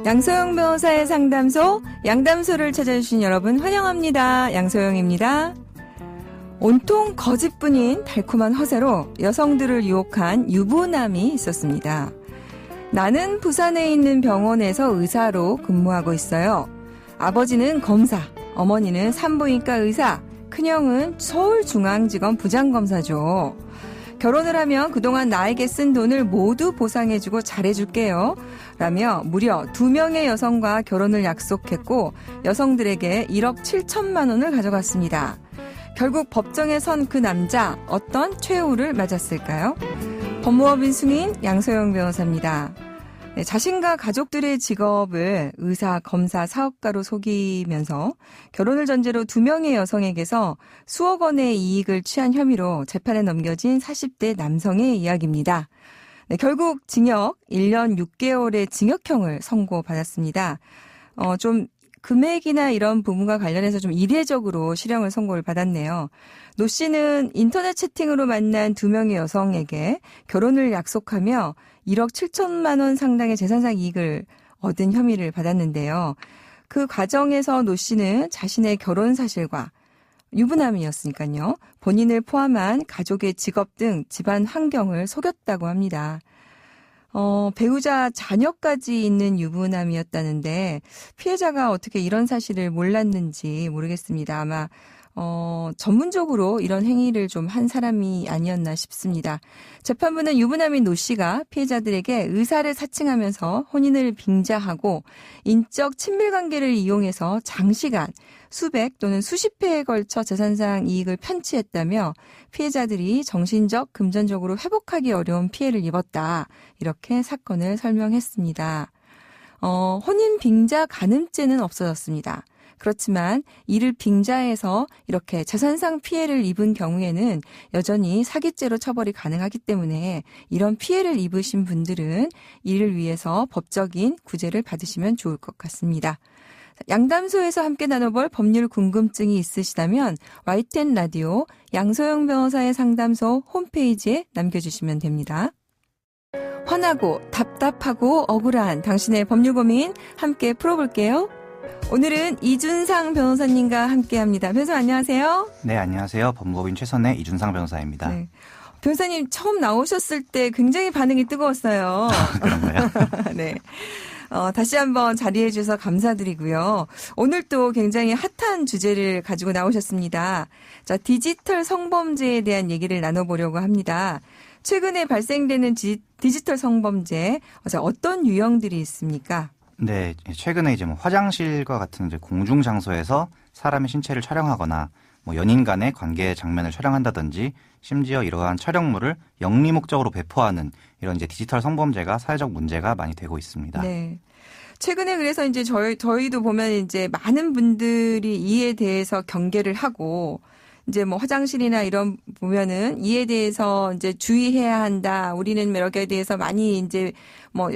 양소영 변호사의 상담소, 양담소를 찾아주신 여러분 환영합니다. 양소영입니다. 온통 거짓뿐인 달콤한 허세로 여성들을 유혹한 유부남이 있었습니다. 나는 부산에 있는 병원에서 의사로 근무하고 있어요. 아버지는 검사, 어머니는 산부인과 의사, 큰형은 서울중앙지검 부장검사죠. 결혼을 하면 그동안 나에게 쓴 돈을 모두 보상해주고 잘해줄게요. 라며 무려 2명의 여성과 결혼을 약속했고 여성들에게 1억 7천만 원을 가져갔습니다. 결국 법정에 선 그 남자, 어떤 최후를 맞았을까요? 법무법인 승인 양소영 변호사입니다. 네, 자신과 가족들의 직업을 의사, 검사, 사업가로 속이면서 결혼을 전제로 2명의 여성에게서 수억 원의 이익을 취한 혐의로 재판에 넘겨진 40대 남성의 이야기입니다. 네, 결국 징역 1년 6개월의 징역형을 선고받았습니다. 좀 금액이나 이런 부분과 관련해서 좀 이례적으로 실형을 선고를 받았네요. 노 씨는 인터넷 채팅으로 만난 2명의 여성에게 결혼을 약속하며 1억 7천만 원 상당의 재산상 이익을 얻은 혐의를 받았는데요. 그 과정에서 노 씨는 자신의 결혼 사실과 유부남이었으니까요. 본인을 포함한 가족의 직업 등 집안 환경을 속였다고 합니다. 배우자 자녀까지 있는 유부남이었다는데 피해자가 어떻게 이런 사실을 몰랐는지 모르겠습니다. 아마 전문적으로 이런 행위를 좀 한 사람이 아니었나 싶습니다. 재판부는 유부남인 노 씨가 피해자들에게 의사를 사칭하면서 혼인을 빙자하고 인적 친밀관계를 이용해서 장시간 수백 또는 수십 회에 걸쳐 재산상 이익을 편취했다며 피해자들이 정신적, 금전적으로 회복하기 어려운 피해를 입었다. 이렇게 사건을 설명했습니다. 혼인 빙자 간음죄는 없어졌습니다. 그렇지만 이를 빙자해서 이렇게 재산상 피해를 입은 경우에는 여전히 사기죄로 처벌이 가능하기 때문에 이런 피해를 입으신 분들은 이를 위해서 법적인 구제를 받으시면 좋을 것 같습니다. 양담소에서 함께 나눠볼 법률 궁금증이 있으시다면 YTN 라디오 양소영 변호사의 상담소 홈페이지에 남겨주시면 됩니다. 화나고 답답하고 억울한 당신의 법률 고민 함께 풀어볼게요. 오늘은 이준상 변호사님과 함께합니다. 변호사 안녕하세요. 네, 안녕하세요. 법무법인 최선의 이준상 변호사입니다. 네. 변호사님 처음 나오셨을 때 굉장히 반응이 뜨거웠어요. 그런가요? 네. 다시 한번 자리해 주셔서 감사드리고요. 오늘 또 굉장히 핫한 주제를 가지고 나오셨습니다. 자, 디지털 성범죄에 대한 얘기를 나눠보려고 합니다. 최근에 발생되는 디지털 성범죄, 어떤 유형들이 있습니까? 네, 최근에 이제 화장실과 같은 이제 공중 장소에서 사람의 신체를 촬영하거나 연인 간의 관계 장면을 촬영한다든지 심지어 이러한 촬영물을 영리 목적으로 배포하는 이런 이제 디지털 성범죄가 사회적 문제가 많이 되고 있습니다. 네. 최근에 그래서 이제 저희도 보면 이제 많은 분들이 이에 대해서 경계를 하고 이제 화장실이나 이런 보면은 이에 대해서 이제 주의해야 한다. 우리는 여기에 대해서 많이 이제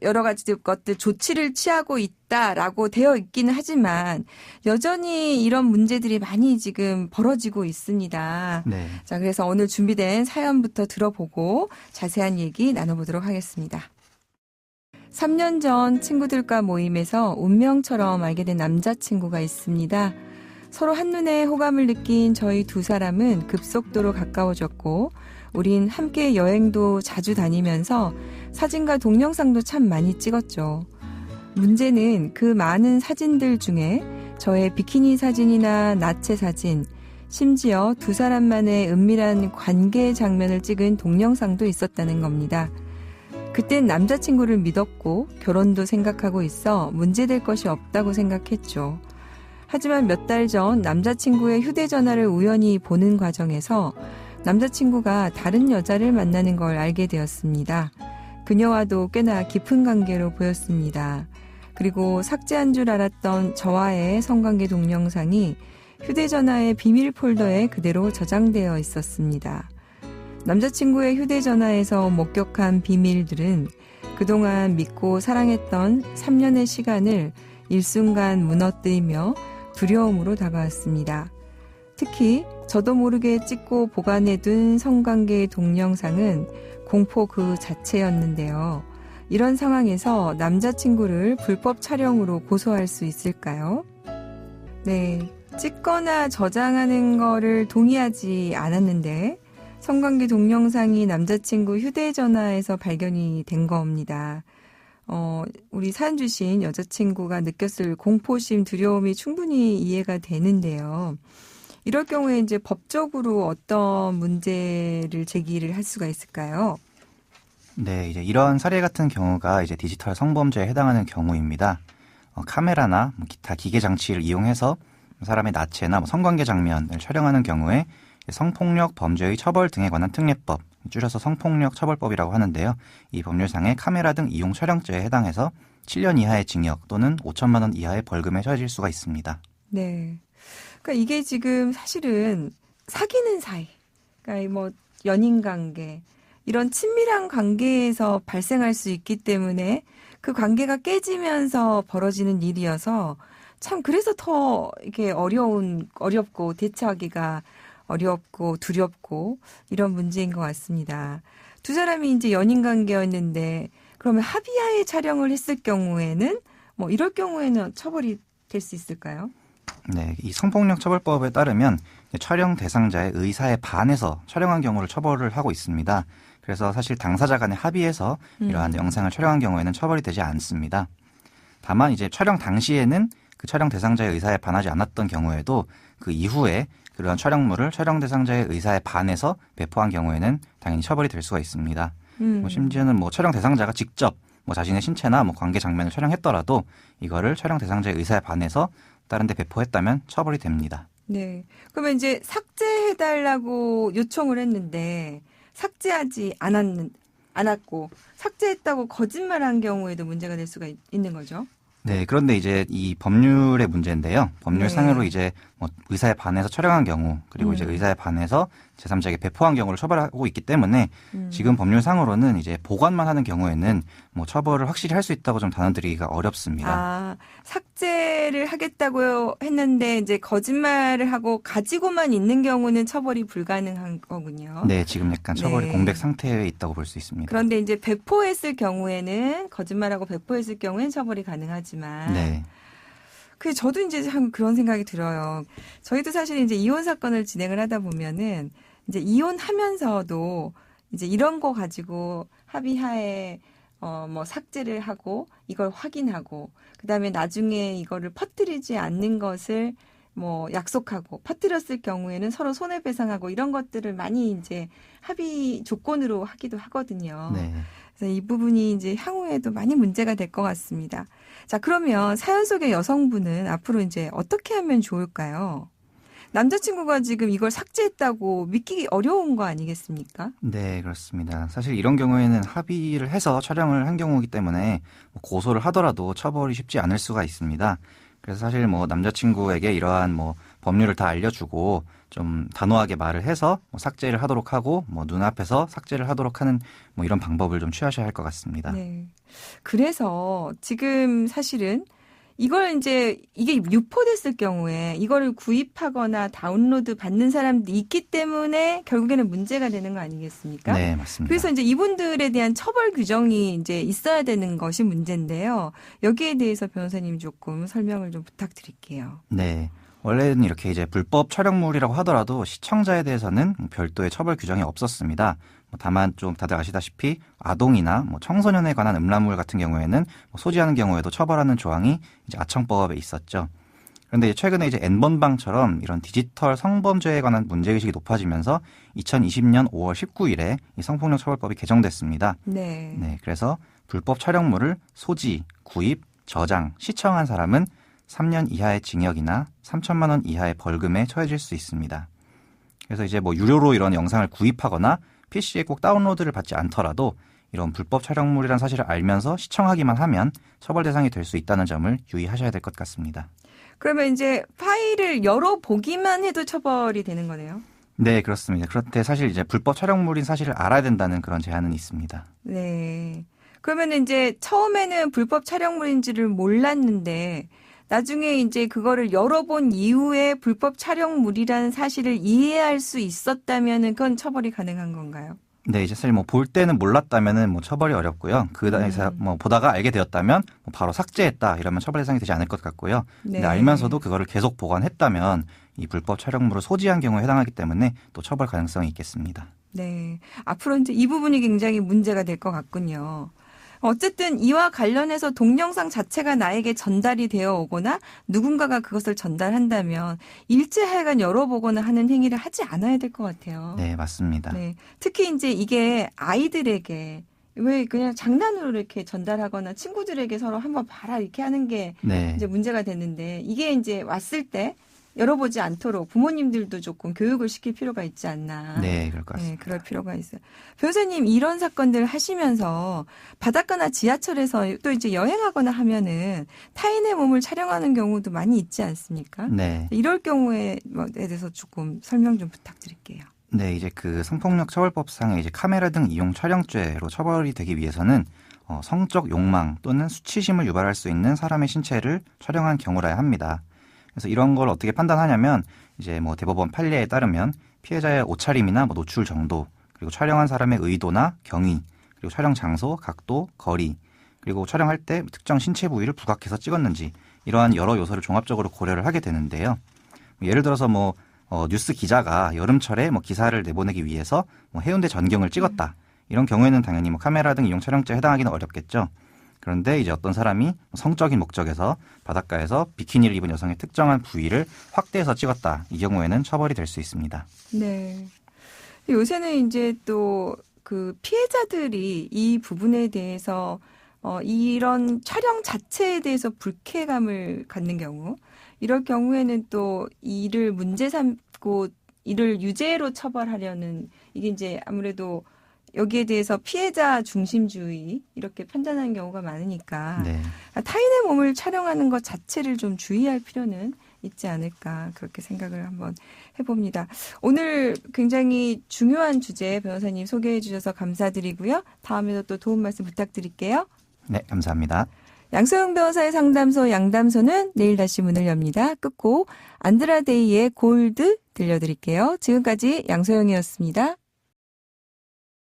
여러 가지 것들 조치를 취하고 있다라고 되어 있기는 하지만 여전히 이런 문제들이 많이 지금 벌어지고 있습니다. 네. 자, 그래서 오늘 준비된 사연부터 들어보고 자세한 얘기 나눠보도록 하겠습니다. 3년 전 친구들과 모임에서 운명처럼 알게 된 남자친구가 있습니다. 서로 한눈에 호감을 느낀 저희 2사람은 급속도로 가까워졌고 우린 함께 여행도 자주 다니면서 사진과 동영상도 참 많이 찍었죠. 문제는 그 많은 사진들 중에 저의 비키니 사진이나 나체 사진, 심지어 2사람만의 은밀한 관계 장면을 찍은 동영상도 있었다는 겁니다. 그땐 남자친구를 믿었고 결혼도 생각하고 있어 문제될 것이 없다고 생각했죠. 하지만 몇 달 전 남자친구의 휴대전화를 우연히 보는 과정에서 남자친구가 다른 여자를 만나는 걸 알게 되었습니다. 그녀와도 꽤나 깊은 관계로 보였습니다. 그리고 삭제한 줄 알았던 저와의 성관계 동영상이 휴대전화의 비밀 폴더에 그대로 저장되어 있었습니다. 남자친구의 휴대전화에서 목격한 비밀들은 그동안 믿고 사랑했던 3년의 시간을 일순간 무너뜨리며 두려움으로 다가왔습니다. 특히 저도 모르게 찍고 보관해둔 성관계의 동영상은 공포 그 자체였는데요. 이런 상황에서 남자친구를 불법 촬영으로 고소할 수 있을까요? 네, 찍거나 저장하는 거를 동의하지 않았는데 성관계 동영상이 남자친구 휴대전화에서 발견이 된 겁니다. 우리 사연 주신 여자친구가 느꼈을 공포심, 두려움이 충분히 이해가 되는데요. 이럴 경우에 이제 법적으로 어떤 문제를 제기를 할 수가 있을까요? 네, 이제 이런 사례 같은 경우가 이제 디지털 성범죄에 해당하는 경우입니다. 카메라나 뭐 기타 기계 장치를 이용해서 사람의 나체나 뭐 성관계 장면을 촬영하는 경우에 성폭력 범죄의 처벌 등에 관한 특례법, 줄여서 성폭력 처벌법이라고 하는데요. 이 법률상의 카메라 등 이용 촬영죄에 해당해서 7년 이하의 징역 또는 5천만 원 이하의 벌금에 처해질 수가 있습니다. 네. 그러니까 이게 지금 사실은 사귀는 사이, 그러니까 뭐 연인 관계, 이런 친밀한 관계에서 발생할 수 있기 때문에 그 관계가 깨지면서 벌어지는 일이어서 참 그래서 더 이렇게 어렵고 대처하기가 어렵고 두렵고 이런 문제인 것 같습니다. 두 사람이 이제 연인 관계였는데 그러면 합의하에 촬영을 했을 경우에는 뭐 이럴 경우에는 처벌이 될 수 있을까요? 네, 이 성폭력 처벌법에 따르면 촬영 대상자의 의사에 반해서 촬영한 경우를 처벌을 하고 있습니다. 그래서 사실 당사자 간에 합의해서 이러한 영상을 촬영한 경우에는 처벌이 되지 않습니다. 다만 이제 촬영 당시에는 그 촬영 대상자의 의사에 반하지 않았던 경우에도 그 이후에 그런 촬영물을 촬영 대상자의 의사에 반해서 배포한 경우에는 당연히 처벌이 될 수가 있습니다. 뭐 심지어는 뭐 촬영 대상자가 직접 뭐 자신의 신체나 뭐 관계 장면을 촬영했더라도 이거를 촬영 대상자의 의사에 반해서 다른 데 배포했다면 처벌이 됩니다. 네. 그러면 이제 삭제해달라고 요청을 했는데 삭제하지 않았고 삭제했다고 거짓말한 경우에도 문제가 될 수가 있는 거죠? 네, 그런데 이제 이 법률의 문제인데요. 법률상으로 네. 이제 뭐 의사에 반해서 촬영한 경우 그리고 이제 의사에 반해서 제3자에게 배포한 경우를 처벌하고 있기 때문에 지금 법률상으로는 이제 보관만 하는 경우에는 뭐 처벌을 확실히 할 수 있다고 좀 단언드리기가 어렵습니다. 아, 삭제를 하겠다고 했는데 이제 거짓말을 하고 가지고만 있는 경우는 처벌이 불가능한 거군요. 네, 지금 약간 처벌이 네. 공백 상태에 있다고 볼 수 있습니다. 그런데 이제 배포했을 경우에는 거짓말하고 배포했을 경우에는 처벌이 가능하지만 네. 저도 이제 참 그런 생각이 들어요. 저희도 사실 이제 이혼 사건을 진행을 하다 보면은 이제 이혼하면서도 이제 이런 거 가지고 합의하에 뭐 삭제를 하고 이걸 확인하고 그다음에 나중에 이거를 퍼뜨리지 않는 것을 뭐 약속하고 퍼뜨렸을 경우에는 서로 손해배상하고 이런 것들을 많이 이제 합의 조건으로 하기도 하거든요. 네. 그래서 이 부분이 이제 향후에도 많이 문제가 될 것 같습니다. 자, 그러면 사연 속의 여성분은 앞으로 이제 어떻게 하면 좋을까요? 남자친구가 지금 이걸 삭제했다고 믿기 어려운 거 아니겠습니까? 네, 그렇습니다. 사실 이런 경우에는 합의를 해서 촬영을 한 경우이기 때문에 고소를 하더라도 처벌이 쉽지 않을 수가 있습니다. 그래서 사실 뭐 남자친구에게 이러한 뭐 법률을 다 알려주고 좀 단호하게 말을 해서 뭐 삭제를 하도록 하고 뭐 눈앞에서 삭제를 하도록 하는 뭐 이런 방법을 좀 취하셔야 할 것 같습니다. 네. 그래서 지금 사실은 이걸 이제 이게 유포됐을 경우에 이거를 구입하거나 다운로드 받는 사람도 있기 때문에 결국에는 문제가 되는 거 아니겠습니까? 네, 맞습니다. 그래서 이제 이분들에 대한 처벌 규정이 이제 있어야 되는 것이 문제인데요. 여기에 대해서 변호사님 조금 설명을 좀 부탁드릴게요. 네. 원래는 이렇게 이제 불법 촬영물이라고 하더라도 시청자에 대해서는 별도의 처벌 규정이 없었습니다. 다만 좀 다들 아시다시피 아동이나 뭐 청소년에 관한 음란물 같은 경우에는 소지하는 경우에도 처벌하는 조항이 이제 아청법에 있었죠. 그런데 최근에 이제 N번방처럼 이런 디지털 성범죄에 관한 문제의식이 높아지면서 2020년 5월 19일에 이 성폭력 처벌법이 개정됐습니다. 네. 네, 그래서 불법 촬영물을 소지, 구입, 저장, 시청한 사람은 3년 이하의 징역이나 3천만 원 이하의 벌금에 처해질 수 있습니다. 그래서 이제 뭐 유료로 이런 영상을 구입하거나 PC에 꼭 다운로드를 받지 않더라도 이런 불법 촬영물이란 사실을 알면서 시청하기만 하면 처벌 대상이 될 수 있다는 점을 유의하셔야 될 것 같습니다. 그러면 이제 파일을 열어보기만 해도 처벌이 되는 거네요? 네, 그렇습니다. 그런데 사실 이제 불법 촬영물인 사실을 알아야 된다는 그런 제한은 있습니다. 네. 그러면 이제 처음에는 불법 촬영물인지를 몰랐는데 나중에 이제 그거를 열어본 이후에 불법 촬영물이라는 사실을 이해할 수 있었다면은 그건 처벌이 가능한 건가요? 네, 이제 사실 뭐 볼 때는 몰랐다면은 뭐 처벌이 어렵고요. 그 다음에서 뭐 보다가 알게 되었다면 뭐 바로 삭제했다 이러면 처벌 대상이 되지 않을 것 같고요. 근데 네. 알면서도 그거를 계속 보관했다면 이 불법 촬영물을 소지한 경우에 해당하기 때문에 또 처벌 가능성이 있겠습니다. 네. 앞으로 이제 이 부분이 굉장히 문제가 될 것 같군요. 어쨌든 이와 관련해서 동영상 자체가 나에게 전달이 되어 오거나 누군가가 그것을 전달한다면 일제하여간 열어보거나 하는 행위를 하지 않아야 될 것 같아요. 네, 맞습니다. 네. 특히 이제 이게 아이들에게 왜 그냥 장난으로 이렇게 전달하거나 친구들에게 서로 한번 봐라 이렇게 하는 게 네. 이제 문제가 되는데 이게 이제 왔을 때 열어보지 않도록 부모님들도 조금 교육을 시킬 필요가 있지 않나. 네, 그럴 것 네, 같습니다. 그럴 필요가 있어요. 변호사님 이런 사건들 하시면서 바닷가나 지하철에서 또 이제 여행하거나 하면은 타인의 몸을 촬영하는 경우도 많이 있지 않습니까? 네. 이럴 경우에 대해서 조금 설명 좀 부탁드릴게요. 네, 이제 그 성폭력 처벌법상의 이제 카메라 등 이용 촬영죄로 처벌이 되기 위해서는 성적 욕망 또는 수치심을 유발할 수 있는 사람의 신체를 촬영한 경우라야 합니다. 그래서 이런 걸 어떻게 판단하냐면 이제 뭐 대법원 판례에 따르면 피해자의 옷차림이나 뭐 노출 정도, 그리고 촬영한 사람의 의도나 경위, 그리고 촬영 장소, 각도, 거리, 그리고 촬영할 때 특정 신체 부위를 부각해서 찍었는지 이러한 여러 요소를 종합적으로 고려를 하게 되는데요. 예를 들어서 뭐 뉴스 기자가 여름철에 뭐 기사를 내보내기 위해서 뭐 해운대 전경을 찍었다. 이런 경우에는 당연히 뭐 카메라 등 이용 촬영죄에 해당하기는 어렵겠죠. 그런데 이제 어떤 사람이 성적인 목적에서 바닷가에서 비키니를 입은 여성의 특정한 부위를 확대해서 찍었다. 이 경우에는 처벌이 될 수 있습니다. 네. 요새는 이제 또 그 피해자들이 이 부분에 대해서 이런 촬영 자체에 대해서 불쾌감을 갖는 경우, 이럴 경우에는 또 이를 문제 삼고 이를 유죄로 처벌하려는 이게 이제 아무래도 여기에 대해서 피해자 중심주의 이렇게 판단하는 경우가 많으니까 네. 타인의 몸을 촬영하는 것 자체를 좀 주의할 필요는 있지 않을까 그렇게 생각을 한번 해봅니다. 오늘 굉장히 중요한 주제 변호사님 소개해 주셔서 감사드리고요. 다음에도 또 도움 말씀 부탁드릴게요. 네, 감사합니다. 양소영 변호사의 상담소 양담소는 내일 다시 문을 엽니다. 끝곡 안드라데이의 골드 들려드릴게요. 지금까지 양소영이었습니다.